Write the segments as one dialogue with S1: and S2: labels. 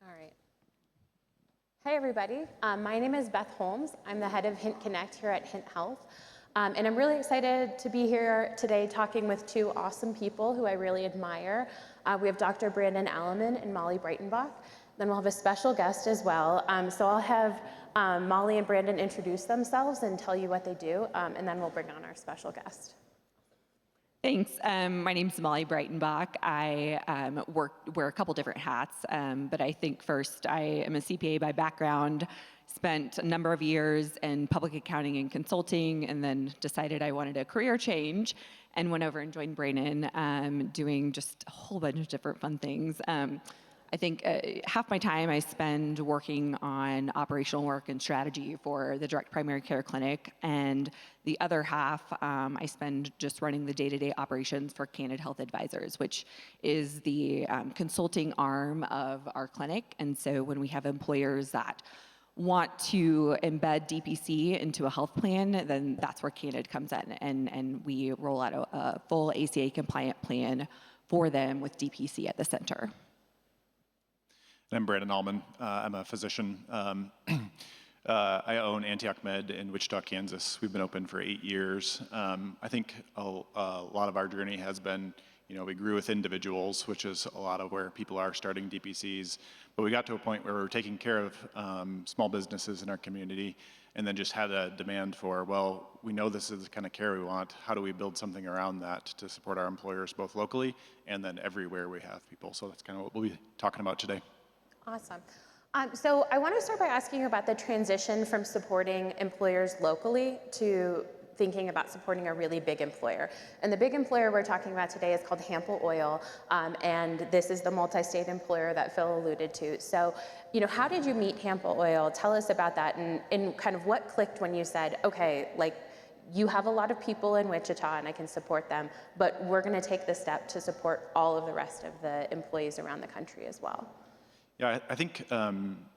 S1: All right. Hi, everybody. My name is Beth Holmes. I'm the head of Hint Connect here at Hint Health. And I'm really excited to be here today talking with two awesome people who I really admire. We have Dr. Brandon Alleman and Molly Breitenbach. Then we'll have a special guest as well. So I'll have Molly and Brandon introduce themselves and tell you what they do, and then we'll bring on our special guest.
S2: Thanks. My name's Molly Breitenbach. I wear a couple different hats, but I think first I am a CPA by background, spent a number of years in public accounting and consulting, and then decided I wanted a career change and went over and joined Brandon, doing just a whole bunch of different fun things. I think half my time I spend working on operational work and strategy for the direct primary care clinic, and the other half I spend just running the day-to-day operations for Candid Health Advisors, which is the consulting arm of our clinic. And so when we have employers that want to embed DPC into a health plan, then that's where Candid comes in, and we roll out a full ACA compliant plan for them with DPC at the center.
S3: I'm Brandon Alleman. I'm a physician. I own Antioch Med in Wichita, Kansas. We've been open for 8 years. I think a lot of our journey has been, we grew with individuals, which is a lot of where people are starting DPCs. But we got to a point where we were taking care of small businesses in our community, and then just had a demand for, well, we know this is the kind of care we want. How do we build something around that to support our employers both locally and then everywhere we have people? So that's kind of what we'll be talking about today.
S1: Awesome. So I want to start by asking you about the transition from supporting employers locally to thinking about supporting a really big employer. And the big employer we're talking about today is called Hample Oil, and this is the multi-state employer that Phil alluded to. So, how did you meet Hample Oil? Tell us about that, and kind of what clicked when you said, okay, like, you have a lot of people in Wichita and I can support them, but we're going to take the step to support all of the rest of the employees around the country as well.
S3: Yeah, I think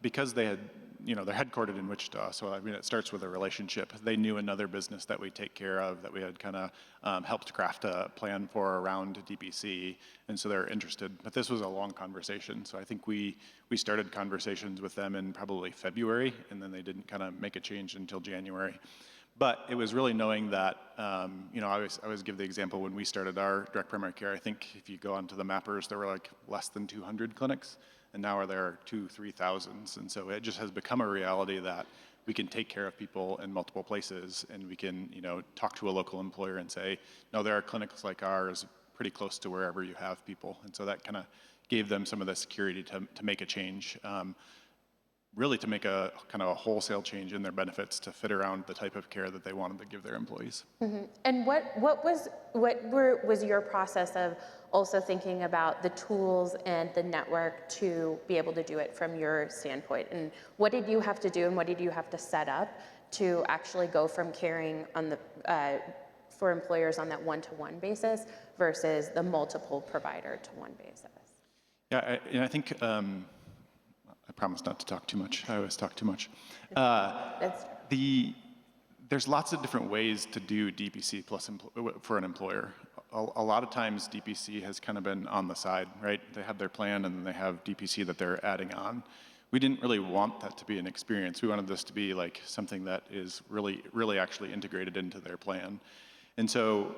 S3: because they had, they're headquartered in Wichita, so it starts with a relationship. They knew another business that we take care of that we had kind of helped craft a plan for around DPC, and so they're interested. But this was a long conversation, so I think we started conversations with them in probably February, and then they didn't kind of make a change until January. But it was really knowing that, I always give the example when we started our direct primary care. I think if you go onto the mappers, there were like less than 200 clinics. And now there are 2,000-3,000. And so it just has become a reality that we can take care of people in multiple places, and we can, talk to a local employer and say, no, there are clinics like ours pretty close to wherever you have people. And so that kind of gave them some of the security to make a change, really to make a kind of a wholesale change in their benefits to fit around the type of care that they wanted to give their employees.
S1: Mm-hmm. And what was your process of also thinking about the tools and the network to be able to do it from your standpoint? And what did you have to do, and what did you have to set up to actually go from caring on the for employers on that one-to-one basis versus the multiple provider to one basis?
S3: Yeah, I think I promise not to talk too much. I always talk too much. There's lots of different ways to do DPC plus for an employer. A lot of times DPC has kind of been on the side, right? They have their plan and then they have DPC that they're adding on. We didn't really want that to be an experience. We wanted this to be like something that is really, really actually integrated into their plan. And so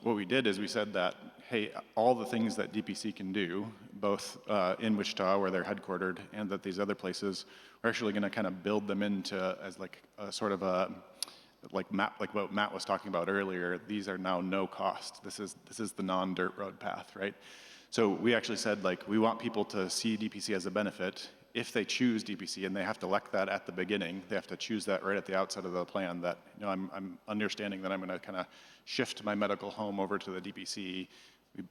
S3: what we did is we said that, hey, all the things that DPC can do, both in Wichita where they're headquartered and that these other places, we're actually going to kind of build them into as like a sort of a like what Matt was talking about earlier. These are now no cost. This is the non-dirt road path, right? So we actually said, like, we want people to see DPC as a benefit. If they choose DPC, and they have to elect that at the beginning, they have to choose that right at the outset of the plan, that, I'm understanding that I'm going to kind of shift my medical home over to the DPC.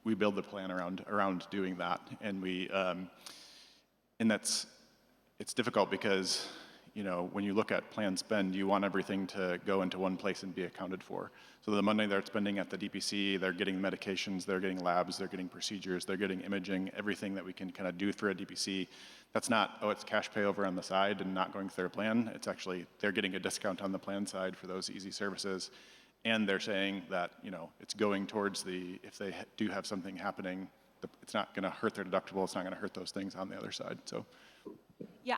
S3: We build the plan around doing that, and it's difficult because, when you look at plan spend, you want everything to go into one place and be accounted for. So the money they're spending at the DPC, they're getting medications, they're getting labs, they're getting procedures, they're getting imaging, everything that we can kind of do for a DPC. That's not, it's cash pay over on the side and not going through their plan. It's actually, they're getting a discount on the plan side for those easy services. And they're saying that, it's going towards if they do have something happening it's not going to hurt their deductible. It's not going to hurt those things on the other side. So,
S2: Yeah,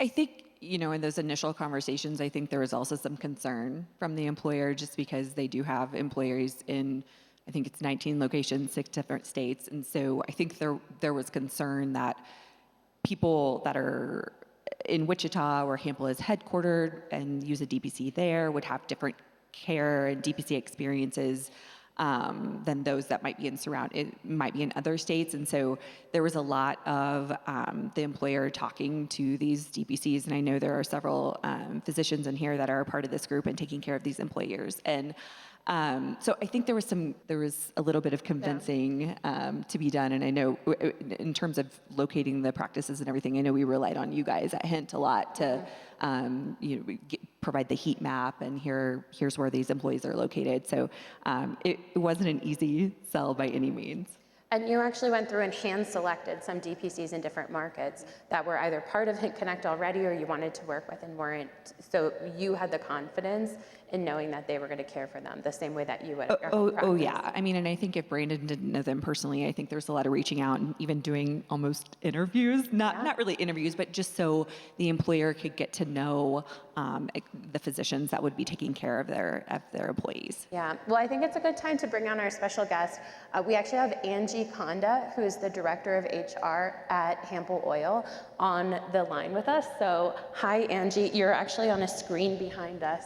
S2: I think, in those initial conversations, I think there was also some concern from the employer just because they do have employees in, I think it's 19 locations, 6 different states. And so I think there was concern that people that are in Wichita, where Hample is headquartered, and use a DPC there would have different care and DPC experiences than those that might be in other states. And so there was a lot of the employer talking to these DPCs, and I know there are several physicians in here that are a part of this group and taking care of these employers. And so I think there was a little bit of convincing to be done. And I know in terms of locating the practices and everything, I know we relied on you guys at Hint a lot to provide the heat map and here's where these employees are located. So it wasn't an easy sell by any means.
S1: And you actually went through and hand-selected some DPCs in different markets that were either part of Hint Connect already or you wanted to work with and weren't. So you had the confidence in knowing that they were going to care for them the same way that you would at your home practice.
S2: Yeah. I mean, and I think if Brandon didn't know them personally, I think there's a lot of reaching out and even doing almost interviews, not really interviews, but just so the employer could get to know the physicians that would be taking care of their employees.
S1: Yeah, well, I think it's a good time to bring on our special guest. We actually have Angie Conda, who is the Director of HR at Hample Oil, on the line with us. So, hi, Angie. You're actually on a screen behind us.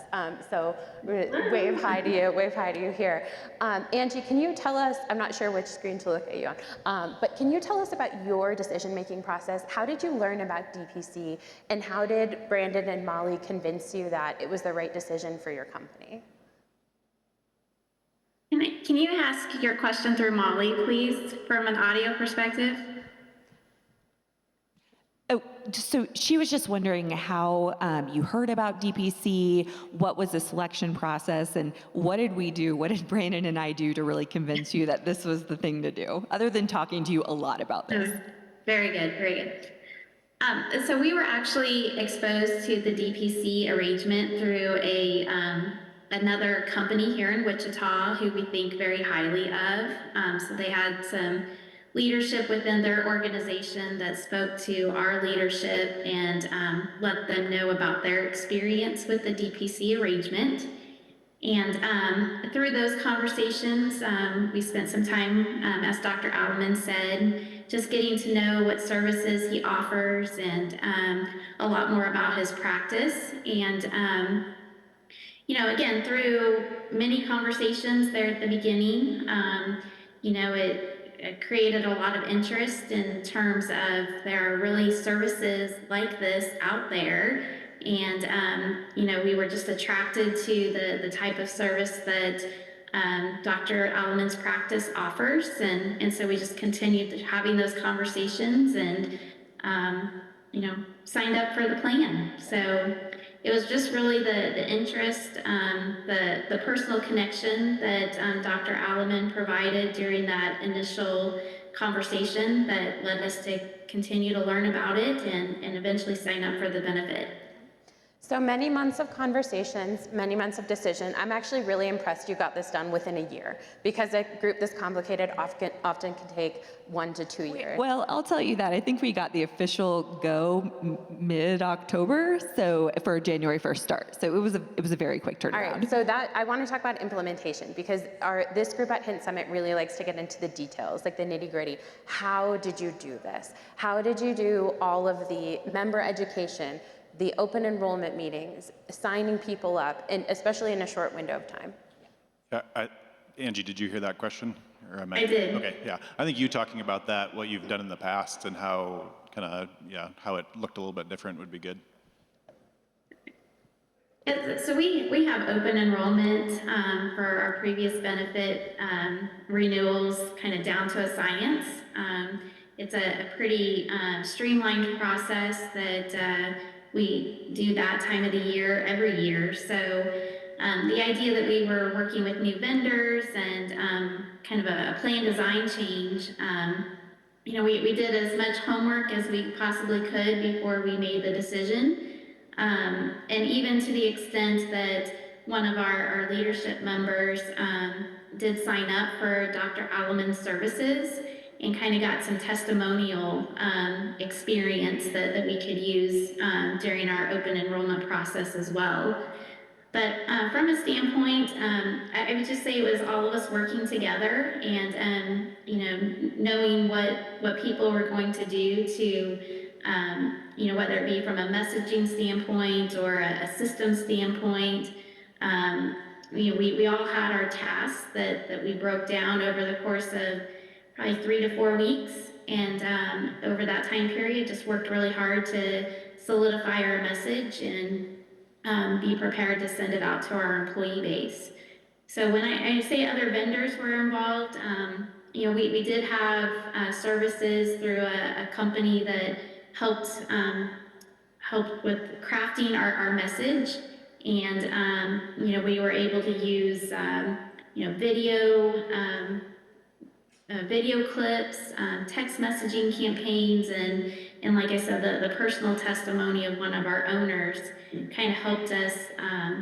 S1: So, wave hi to you here. Angie, can you tell us, I'm not sure which screen to look at you on, but can you tell us about your decision-making process? How did you learn about DPC, and how did Brandon and Molly convince you that it was the right decision for your company?
S4: Can you ask your question through Molly, please, from an audio perspective?
S2: Oh, so she was just wondering how you heard about DPC, what was the selection process, and what did we do, what did Brandon and I do to really convince you that this was the thing to do, other than talking to you a lot about this?
S4: Very good, very good. So we were actually exposed to the DPC arrangement through another company here in Wichita who we think very highly of. So they had some leadership within their organization that spoke to our leadership and let them know about their experience with the DPC arrangement. And through those conversations, we spent some time, as Dr. Alleman said, just getting to know what services he offers and a lot more about his practice. And again, through many conversations there at the beginning, it created a lot of interest in terms of there are really services like this out there. And, we were just attracted to the type of service that Dr. Alleman's practice offers. And so we just continued having those conversations and, signed up for the plan. So it was just really the interest, the personal connection that Dr. Alleman provided during that initial conversation that led us to continue to learn about it and eventually sign up for the benefit.
S1: So many months of conversations, many months of decision. I'm actually really impressed you got this done within a year, because a group this complicated often can take 1 to 2 years.
S2: Well, I'll tell you that I think we got the official go mid-October, so for a January 1st start. So it was a very quick turnaround.
S1: All right, so that I want to talk about implementation, because this group at Hint Summit really likes to get into the details, like the nitty-gritty. How did you do this? How did you do all of the member education, the open enrollment meetings, signing people up, and especially in a short window of time?
S3: yeah, Angie, did you hear that question? Or
S4: I did.
S3: Okay, yeah. I think you talking about that, what you've done in the past, and how how it looked a little bit different would be good.
S4: So we have open enrollment for our previous benefit renewals kind of down to a science. It's a pretty streamlined process that we do that time of the year every year. So the idea that we were working with new vendors and kind of a plan design change, we did as much homework as we possibly could before we made the decision. And even to the extent that one of our leadership members did sign up for Dr. Alleman's services, and kind of got some testimonial experience that we could use during our open enrollment process as well. But from a standpoint, I would just say it was all of us working together and, knowing what people were going to do to, whether it be from a messaging standpoint or a system standpoint. We all had our tasks that we broke down over the course of probably 3 to 4 weeks. And over that time period, just worked really hard to solidify our message and be prepared to send it out to our employee base. So when I say other vendors were involved, we did have services through a company that helped with crafting our message, and we were able to use video clips, text messaging campaigns, and like I said, the personal testimony of one of our owners kind of helped us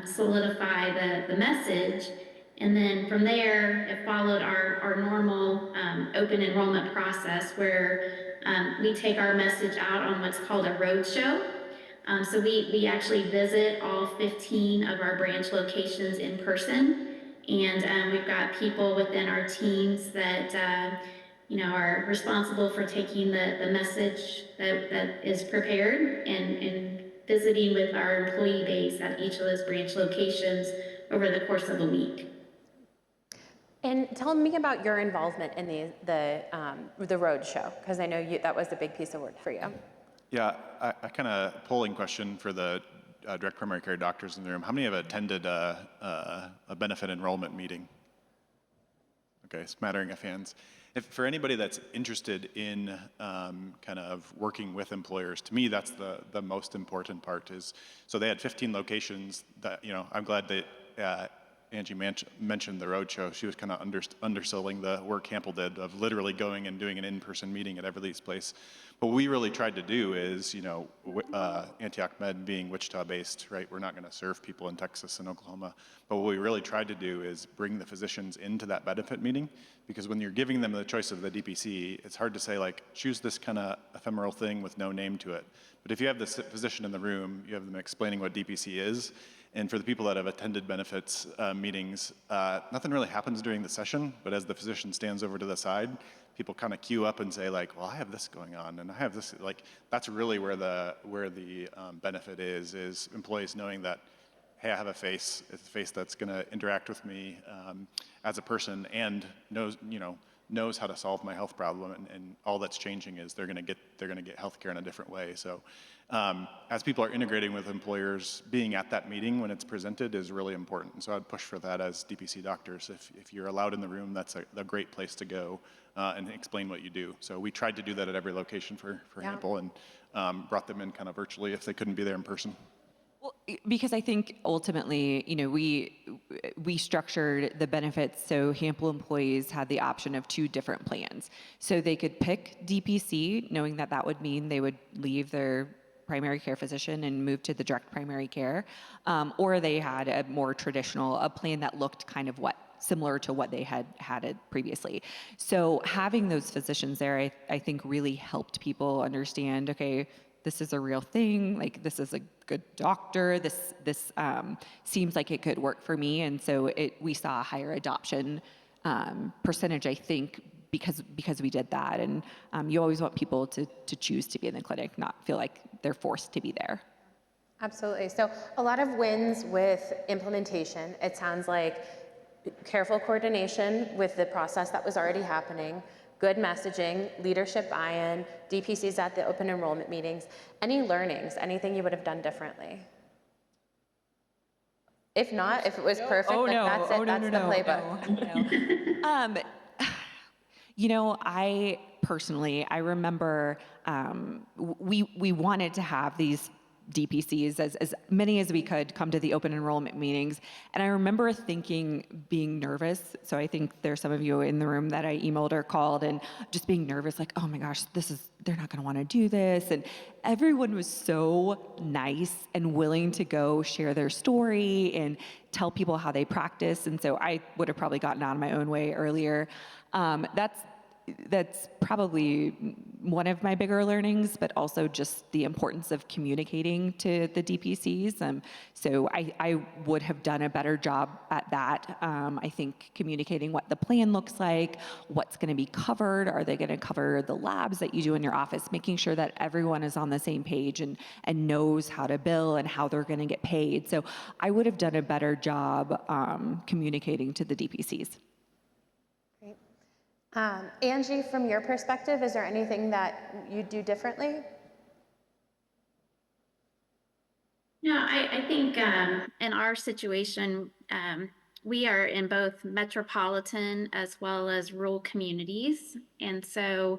S4: solidify the message. And then from there, it followed our normal open enrollment process where we take our message out on what's called a road show. So we actually visit all 15 of our branch locations in person. And we've got people within our teams that are responsible for taking the message that is prepared and visiting with our employee base at each of those branch locations over the course of a week.
S1: And tell me about your involvement in the road show, because I know that was a big piece of work for you.
S3: Yeah, a kind of polling question for the direct primary care doctors in the room. How many have attended a benefit enrollment meeting? Okay, smattering of hands. For anybody that's interested in kind of working with employers, to me that's the most important part. So they had 15 locations. That I'm glad that Angie mentioned the roadshow. She was kind of underselling the work Hample did of literally going and doing an in-person meeting at Everly's place. But what we really tried to do is, Antioch Med being Wichita-based, right? We're not going to serve people in Texas and Oklahoma. But what we really tried to do is bring the physicians into that benefit meeting, because when you're giving them the choice of the DPC, it's hard to say, like, choose this kind of ephemeral thing with no name to it. But if you have the physician in the room, you have them explaining what DPC is. And for the people that have attended benefits meetings, nothing really happens during the session, but as the physician stands over to the side, people kind of queue up and say, like, well, I have this going on, and I have this, like, that's really where the benefit is employees knowing that, hey, I have a face, it's a face that's going to interact with me as a person and knows how to solve my health problem, and all that's changing is they're going to get healthcare in a different way. So as people are integrating with employers, being at that meeting when it's presented is really important. So I'd push for that as DPC doctors. If you're allowed in the room, that's a great place to go and explain what you do. So we tried to do that at every location for Hample, and brought them in kind of virtually if they couldn't be there in person.
S2: Well, because I think ultimately, we structured the benefits so Hample employees had the option of 2 different plans. So they could pick DPC, knowing that would mean they would leave their primary care physician and move to the direct primary care, or they had a more traditional plan that looked kind of similar to what they had it previously. So having those physicians there, I think really helped people understand, okay, this is a real thing, like this is a good doctor, this seems like it could work for me. And so we saw a higher adoption percentage, I think, because we did that. And you always want people to choose to be in the clinic, not feel like they're forced to be there.
S1: Absolutely. So a lot of wins with implementation. It sounds like careful coordination with the process that was already happening, good messaging, leadership buy-in, DPCs at the open enrollment meetings. Any learnings, anything you would have done differently? If not, if it was perfect, that's it, that's the playbook.
S2: I personally, I remember we wanted to have these DPCs, as many as we could, come to the open enrollment meetings. And I remember being nervous. So I think there's some of you in the room that I emailed or called and just being nervous, like, oh my gosh, they're not gonna wanna do this. And everyone was so nice and willing to go share their story and tell people how they practice. And so I would have probably gotten out of my own way earlier. that's probably one of my bigger learnings, but also just the importance of communicating to the DPCs. So I would have done a better job at that. I think communicating what the plan looks like, what's going to be covered, are they going to cover the labs that you do in your office, making sure that everyone is on the same page and knows how to bill and how they're going to get paid. So I would have done a better job communicating to the DPCs.
S1: Great. Angie, from your perspective, is there anything that you do differently?
S4: No, I think in our situation, we are in both metropolitan as well as rural communities. And so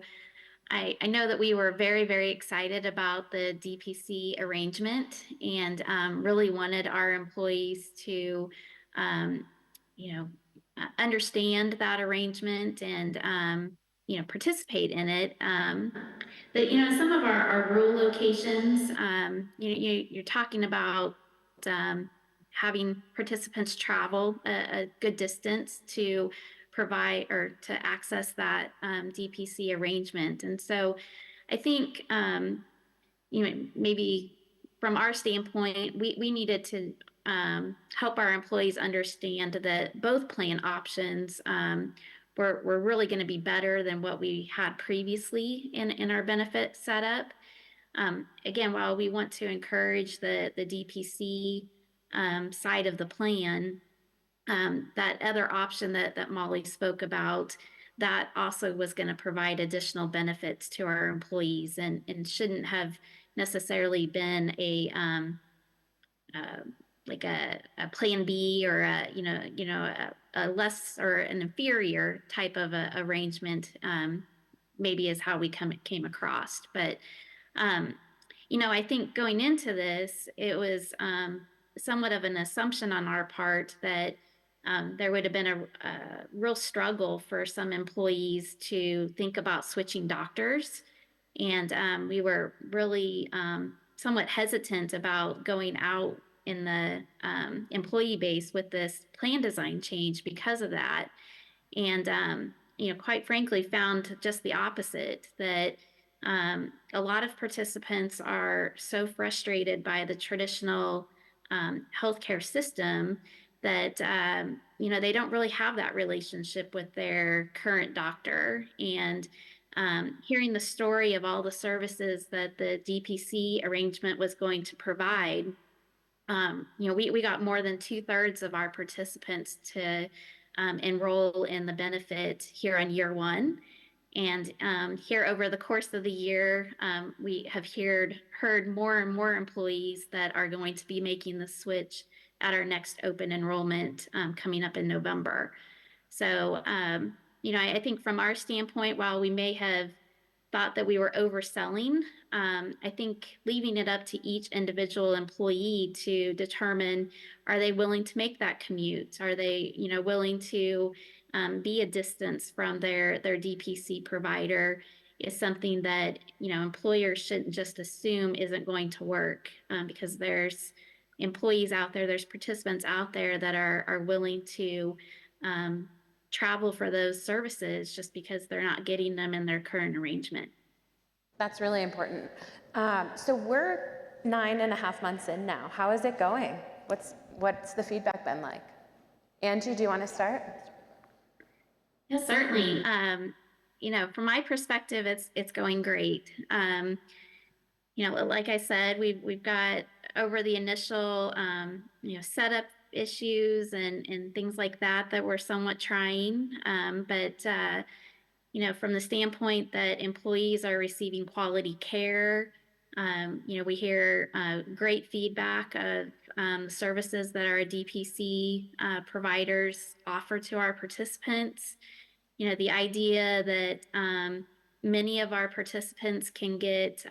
S4: I know that we were very, very excited about the DPC arrangement and really wanted our employees to, um, you know, understand that arrangement and, participate in it. But, some of our rural locations, you're talking about having participants travel a good distance to provide or to access that DPC arrangement. And so I think, maybe from our standpoint, we needed to help our employees understand that both plan options were really going to be better than what we had previously in our benefit setup. Again, while we want to encourage the DPC side of the plan, that other option that Molly spoke about, that also was going to provide additional benefits to our employees and shouldn't have necessarily been uh, like a plan B or a less or an inferior type of a arrangement, maybe is how we came across. But I think going into this, it was somewhat of an assumption on our part that there would have been a real struggle for some employees to think about switching doctors. And we were really somewhat hesitant about going out in the employee base with this plan design change because of that. And, quite frankly, found just the opposite, that a lot of participants are so frustrated by the traditional healthcare system that they don't really have that relationship with their current doctor. And hearing the story of all the services that the DPC arrangement was going to provide, we got more than 2/3 of our participants to enroll in the benefit here on year one. And here over the course of the year, we have heard more and more employees that are going to be making the switch at our next open enrollment coming up in November. So, I think from our standpoint, while we may have thought that we were overselling, I think leaving it up to each individual employee to determine, are they willing to make that commute? Are they, willing to be a distance from their DPC provider, is something that, employers shouldn't just assume isn't going to work, because there's employees out there, there's participants out there that are willing to travel for those services just because they're not getting them in their current arrangement.
S1: That's really important. So we're 9.5 months in now. How is it going? What's the feedback been like? Angie, do you want to start?
S4: Yes, certainly. From my perspective, it's going great. Like I said, we've got over the initial setup issues and things like that were somewhat trying. But from the standpoint that employees are receiving quality care, we hear great feedback of services that our DPC providers offer to our participants. The idea that many of our participants can get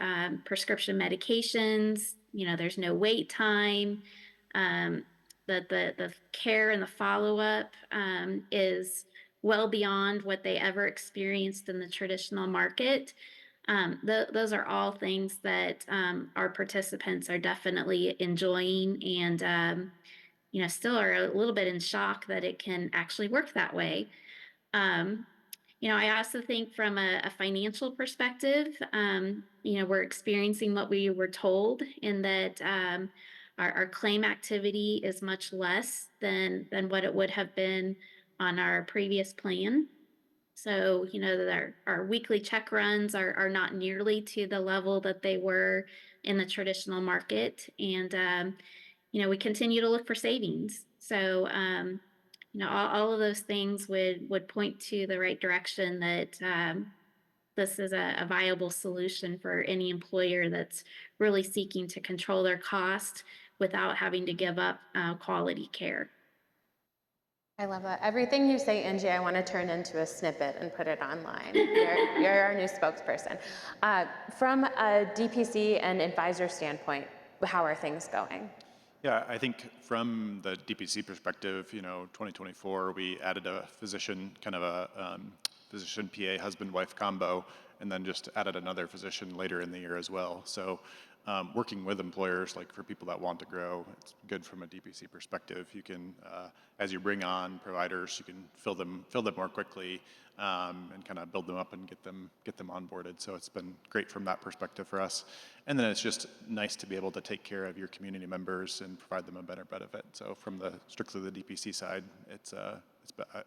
S4: prescription medications, there's no wait time, that the care and the follow-up is well beyond what they ever experienced in the traditional market. Those are all things that our participants are definitely enjoying, and still are a little bit in shock that it can actually work that way. I also think from a financial perspective, we're experiencing what we were told in that our claim activity is much less than what it would have been on our previous plan. So, that our weekly check runs are not nearly to the level that they were in the traditional market. And, we continue to look for savings. So, all of those things would point to the right direction that this is a viable solution for any employer that's really seeking to control their cost without having to give up quality care.
S1: I love that. Everything you say, Angie, I want to turn into a snippet and put it online. You're our new spokesperson. From a DPC and advisor standpoint, how are things going?
S3: Yeah, I think from the DPC perspective, 2024, we added a physician, kind of a physician PA husband-wife combo, and then just added another physician later in the year as well. So working with employers, like for people that want to grow, it's good from a DPC perspective. You can, as you bring on providers, you can fill them more quickly and kind of build them up and get them onboarded. So it's been great from that perspective for us. And then it's just nice to be able to take care of your community members and provide them a better benefit. So from the strictly the DPC side,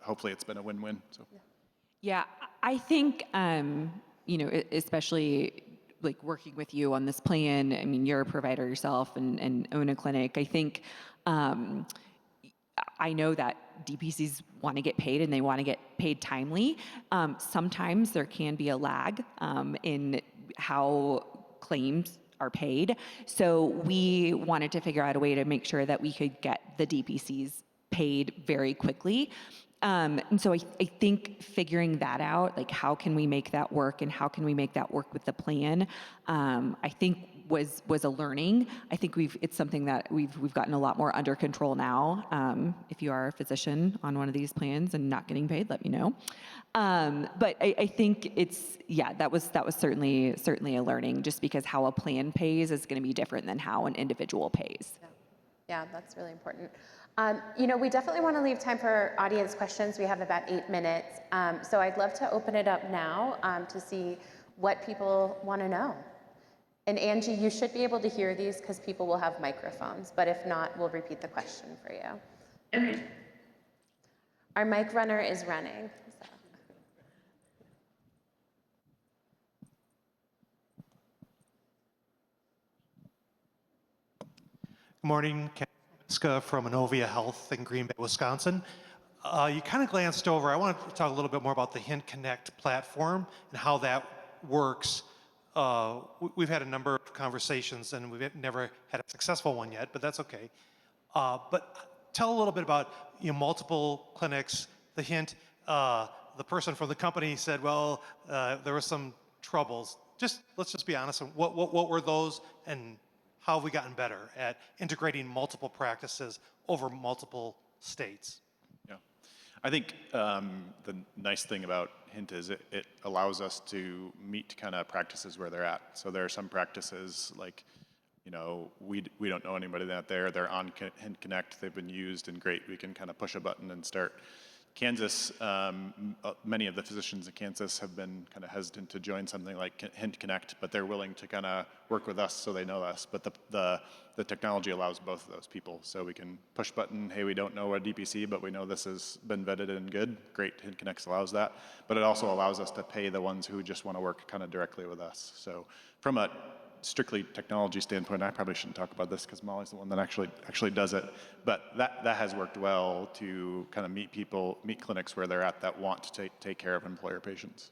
S3: hopefully it's been a win-win. So.
S2: Yeah, I think, especially like working with you on this plan, I mean, you're a provider yourself and own a clinic. I think, I know that DPCs want to get paid and they want to get paid timely. Sometimes there can be a lag in how claims are paid. So we wanted to figure out a way to make sure that we could get the DPCs paid very quickly. And so I think figuring that out, like how can we make that work and how can we make that work with the plan, I think was a learning. I think it's something that we've gotten a lot more under control now. If you are a physician on one of these plans and not getting paid, let me know. But I think that was certainly a learning, just because how a plan pays is going to be different than how an individual pays.
S1: Yeah, that's really important. We definitely want to leave time for audience questions. We have about 8 minutes. So I'd love to open it up now to see what people want to know. And Angie, you should be able to hear these because people will have microphones, but if not, we'll repeat the question for you.
S4: Okay.
S1: Our mic runner is running. So.
S5: Good morning, Ken from Inovia Health in Green Bay, Wisconsin. You kind of glanced over. I want to talk a little bit more about the Hint Connect platform and how that works. We've had a number of conversations and we've never had a successful one yet, but that's okay. But tell a little bit about multiple clinics. The Hint, the person from the company said, well, there were some troubles. Let's just be honest. What were those, and how have we gotten better at integrating multiple practices over multiple states?
S3: Yeah, I think the nice thing about Hint is it allows us to meet kind of practices where they're at. So there are some practices like, we don't know anybody out there. They're on Hint Connect. They've been used and great. We can kind of push a button and start. Kansas, many of the physicians in Kansas have been kind of hesitant to join something like Hint Connect, but they're willing to kind of work with us so they know us. But the technology allows both of those people. So we can push button, hey, we don't know a DPC, but we know this has been vetted and good. Great, Hint Connect allows that. But it also allows us to pay the ones who just want to work kind of directly with us. So from a strictly technology standpoint, I probably shouldn't talk about this because Molly's the one that actually does it. But that has worked well to kind of meet clinics where they're at that want to take care of employer patients.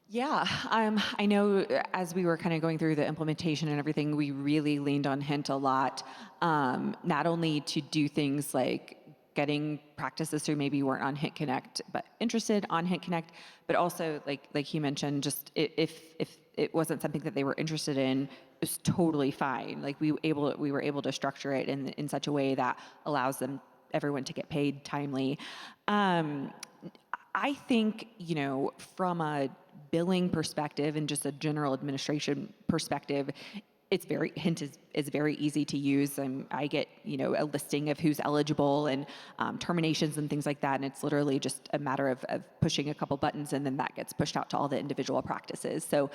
S2: Yeah, I know as we were kind of going through the implementation and everything, we really leaned on Hint a lot, not only to do things like getting practices who maybe weren't on Hint Connect but interested on Hint Connect, but also like you mentioned, just if it wasn't something that they were interested in, it was totally fine. Like we were able to structure it in such a way that allows everyone to get paid timely. I think, from a billing perspective and just a general administration perspective, Hint is very easy to use. I get, a listing of who's eligible and terminations and things like that. And it's literally just a matter of pushing a couple buttons, and then that gets pushed out to all the individual practices. So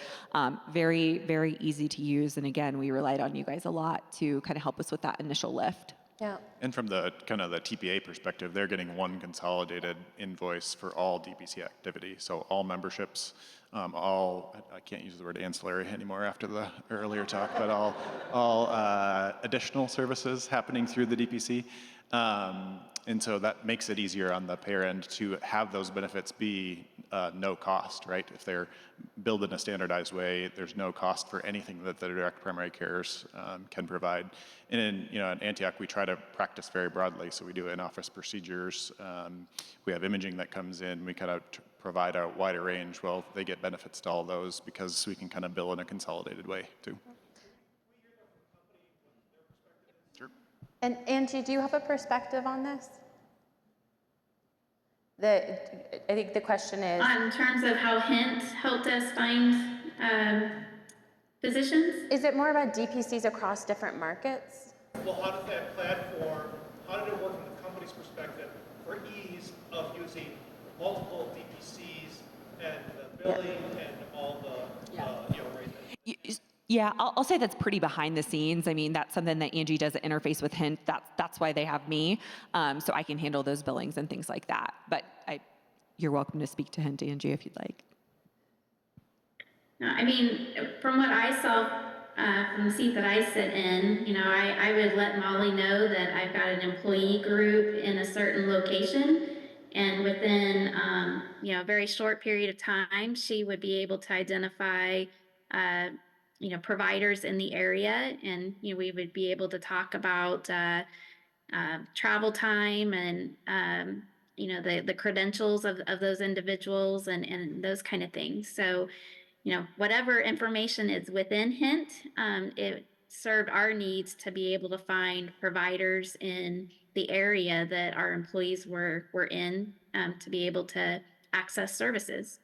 S2: very, very easy to use. And again, we relied on you guys a lot to kind of help us with that initial lift.
S1: Yeah.
S3: And from the kind of the TPA perspective, they're getting one consolidated invoice for all DPC activity. So all memberships, I can't use the word ancillary anymore after the earlier talk, but all additional services happening through the DPC. And so that makes it easier on the payer end to have those benefits be no cost, right? If they're billed in a standardized way, there's no cost for anything that the direct primary cares can provide. And in Antioch, we try to practice very broadly. So we do in-office procedures. We have imaging that comes in. We kind of provide a wider range. Well, they get benefits to all those because we can kind of bill in a consolidated way too. Sure.
S1: And Angie, do you have a perspective on this? I think the question is...
S4: In terms of how Hint helped us find physicians?
S1: Is it more about DPCs across different markets?
S5: Well, how does that platform, how did it work from the company's perspective for ease of using multiple DPCs and the billing and all the, arrangements?
S2: Yeah, I'll say that's pretty behind the scenes. I mean, that's something that Angie does interface with Hint. That's why they have me, so I can handle those billings and things like that. But you're welcome to speak to Hint, Angie, if you'd like.
S4: No, I mean, from what I saw from the seat that I sit in, I would let Molly know that I've got an employee group in a certain location, and within a very short period of time, she would be able to identify providers in the area, and we would be able to talk about travel time and the credentials of those individuals and those kind of things. So whatever information is within Hint, it served our needs to be able to find providers in the area that our employees were in, to be able to access services.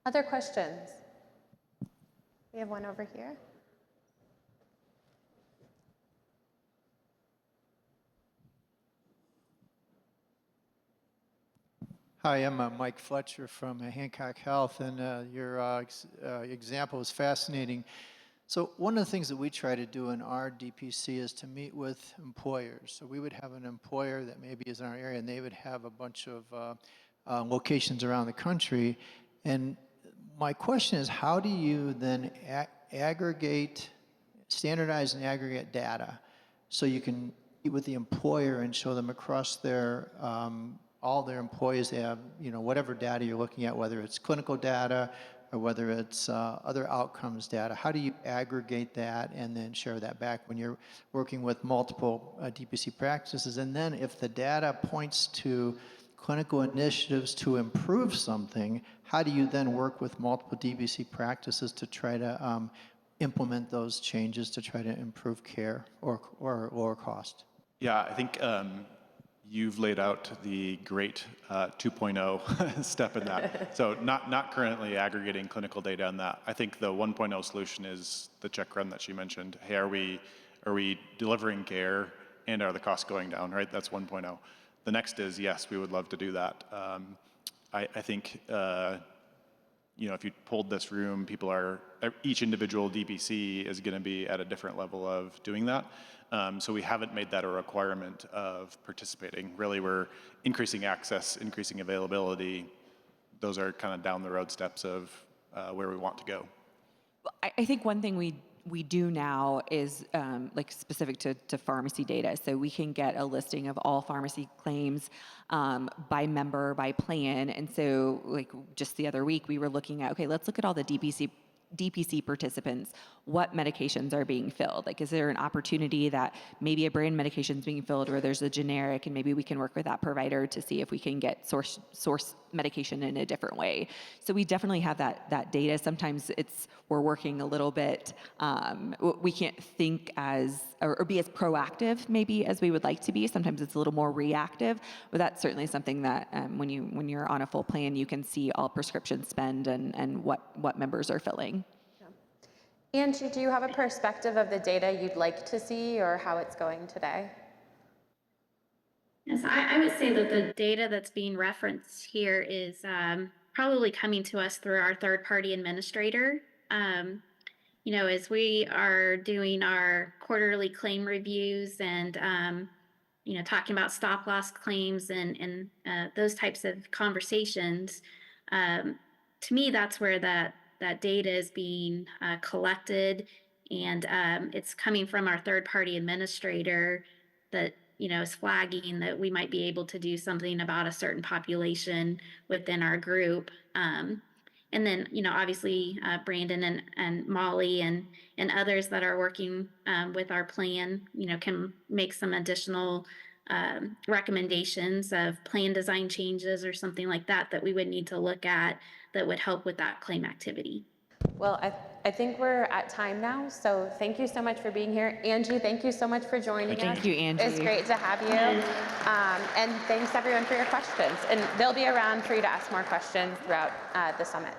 S1: Other questions? We have one over here.
S6: Hi, I'm Mike Fletcher from Hancock Health, and your example was fascinating. So one of the things that we try to do in our DPC is to meet with employers. So we would have an employer that maybe is in our area, and they would have a bunch of locations around the country. And my question is, how do you then aggregate, standardize and aggregate data so you can meet with the employer and show them across their all their employees, they have, whatever data you're looking at, whether it's clinical data or whether it's other outcomes data. How do you aggregate that and then share that back when you're working with multiple DPC practices? And then if the data points to clinical initiatives to improve something, how do you then work with multiple DPC practices to try to implement those changes to try to improve care or lower cost?
S3: Yeah, I think you've laid out the great 2.0 step in that. So not currently aggregating clinical data on that. I think the 1.0 solution is the check run that she mentioned. Hey, are we delivering care and are the costs going down, right? That's 1.0. The next is, yes, we would love to do that. I think, if you pulled this room, each individual DPC is going to be at a different level of doing that. So we haven't made that a requirement of participating. Really, we're increasing access, increasing availability. Those are kind of down the road steps of where we want to go.
S2: I think one thing we do now is specific to pharmacy data. So we can get a listing of all pharmacy claims by member, by plan. And so just the other week, we were looking at, okay, let's look at all the DPC participants, what medications are being filled? Is there an opportunity that maybe a brand medication is being filled where there's a generic, and maybe we can work with that provider to see if we can get source medication in a different way. So we definitely have that data. Sometimes we're working a little bit, we can't think or be as proactive maybe as we would like to be. Sometimes it's a little more reactive, but that's certainly something that when you're on a full plan, you can see all prescription spend and what members are filling.
S1: Angie, do you have a perspective of the data you'd like to see or how it's going today?
S4: Yes, I would say that the data that's being referenced here is probably coming to us through our third-party administrator. As we are doing our quarterly claim reviews and talking about stop loss claims and those types of conversations, to me, that's where that data is being collected, and it's coming from our third-party administrator that is flagging that we might be able to do something about a certain population within our group. And then, obviously, Brandon and Molly and others that are working with our plan, can make some additional recommendations of plan design changes or something like that that we would need to look at that would help with that claim activity.
S1: Well, I think we're at time now, so thank you so much for being here. Angie, thank you so much for joining us.
S2: Thank you, Angie.
S1: It's great to have you. And thanks everyone for your questions. And they'll be around for you to ask more questions throughout the summit.